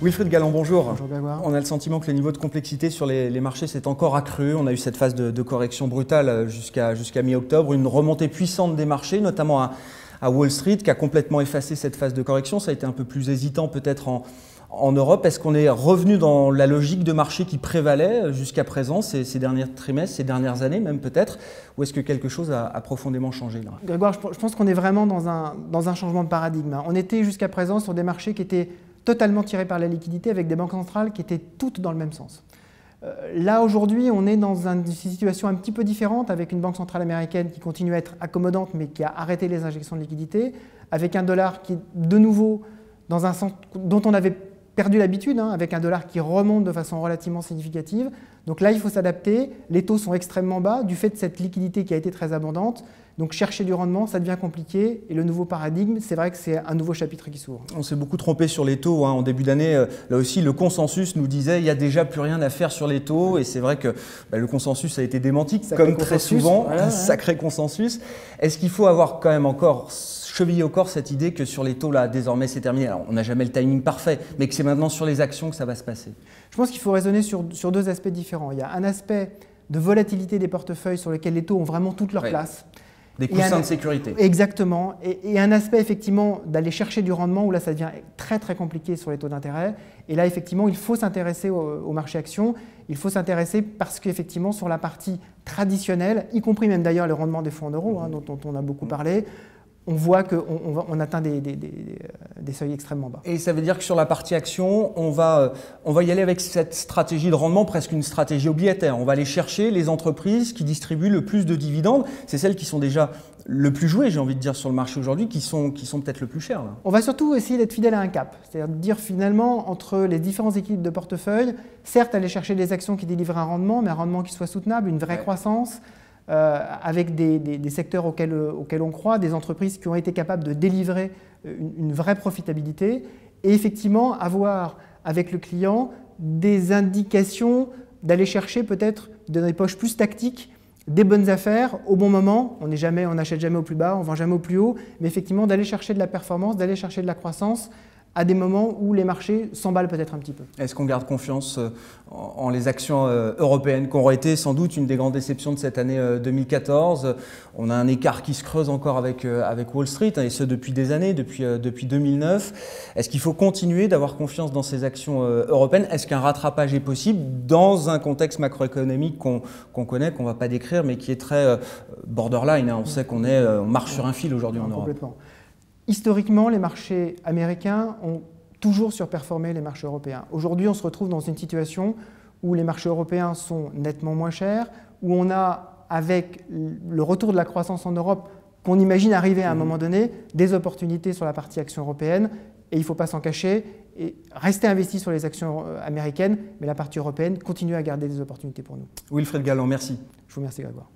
Wilfried Galland, bonjour. Bonjour Grégoire. On a le sentiment que le niveau de complexité sur les marchés s'est encore accru. On a eu cette phase de correction brutale jusqu'à mi-octobre, une remontée puissante des marchés, notamment à Wall Street, qui a complètement effacé cette phase de correction. Ça a été un peu plus hésitant peut-être en Europe. Est-ce qu'on est revenu dans la logique de marché qui prévalait jusqu'à présent, ces derniers trimestres, ces dernières années même peut-être, ou est-ce que quelque chose a profondément changé là? Grégoire, je pense qu'on est vraiment dans un changement de paradigme. On était jusqu'à présent sur des marchés qui étaient totalement tirés par la liquidité, avec des banques centrales qui étaient toutes dans le même sens. Là, aujourd'hui, on est dans une situation un petit peu différente, avec une banque centrale américaine qui continue à être accommodante, mais qui a arrêté les injections de liquidité, avec un dollar qui, de nouveau, dans un sens dont on avait perdu l'habitude, avec un dollar qui remonte de façon relativement significative. Donc là, il faut s'adapter. Les taux sont extrêmement bas du fait de cette liquidité qui a été très abondante. Donc chercher du rendement, ça devient compliqué. Et le nouveau paradigme, c'est vrai que c'est un nouveau chapitre qui s'ouvre. On s'est beaucoup trompé sur les taux. En début d'année, là aussi, le consensus nous disait qu'il n'y a déjà plus rien à faire sur les taux. Et c'est vrai que le consensus a été démenti, comme très souvent. Voilà, sacré consensus. Est-ce qu'il faut avoir quand même encore chevillé au corps cette idée que sur les taux, là, désormais, c'est terminé? Alors, on n'a jamais le timing parfait, mais que c'est maintenant sur les actions que ça va se passer. Je pense qu'il faut raisonner sur deux aspects différents. Il y a un aspect de volatilité des portefeuilles sur lequel les taux ont vraiment toute leur place. Des coussins de sécurité. Exactement. Et un aspect, effectivement, d'aller chercher du rendement, où là, ça devient très, très compliqué sur les taux d'intérêt. Et là, effectivement, il faut s'intéresser au marché actions. Il faut s'intéresser parce qu'effectivement, sur la partie traditionnelle, y compris même d'ailleurs le rendement des fonds en euros, dont on a beaucoup parlé, on voit qu'on atteint des seuils extrêmement bas. Et ça veut dire que sur la partie action, on va y aller avec cette stratégie de rendement, presque une stratégie obligataire. On va aller chercher les entreprises qui distribuent le plus de dividendes. C'est celles qui sont déjà le plus jouées, j'ai envie de dire, sur le marché aujourd'hui, qui sont peut-être le plus chères. Là. On va surtout essayer d'être fidèle à un cap. C'est-à-dire de dire finalement, entre les différents équilibres de portefeuille, certes aller chercher des actions qui délivrent un rendement, mais un rendement qui soit soutenable, une vraie croissance, avec des secteurs auxquels on croit, des entreprises qui ont été capables de délivrer une vraie profitabilité, et effectivement avoir avec le client des indications d'aller chercher peut-être dans des poches plus tactiques des bonnes affaires au bon moment. On n'achète jamais au plus bas, on ne vend jamais au plus haut, mais effectivement d'aller chercher de la performance, d'aller chercher de la croissance à des moments où les marchés s'emballent peut-être un petit peu. Est-ce qu'on garde confiance en les actions européennes, qui auraient été sans doute une des grandes déceptions de cette année 2014? On a un écart qui se creuse encore avec Wall Street, et ce depuis des années, depuis 2009. Est-ce qu'il faut continuer d'avoir confiance dans ces actions européennes? Est-ce qu'un rattrapage est possible dans un contexte macroéconomique qu'on connaît, qu'on ne va pas décrire, mais qui est très borderline? On sait qu'on marche sur un fil aujourd'hui en Europe. Complètement. Historiquement, les marchés américains ont toujours surperformé les marchés européens. Aujourd'hui, on se retrouve dans une situation où les marchés européens sont nettement moins chers, où on a, avec le retour de la croissance en Europe, qu'on imagine arriver à un moment donné, des opportunités sur la partie action européenne, et il ne faut pas s'en cacher, et rester investi sur les actions américaines, mais la partie européenne continue à garder des opportunités pour nous. Wilfried Galland, merci. Je vous remercie Grégoire.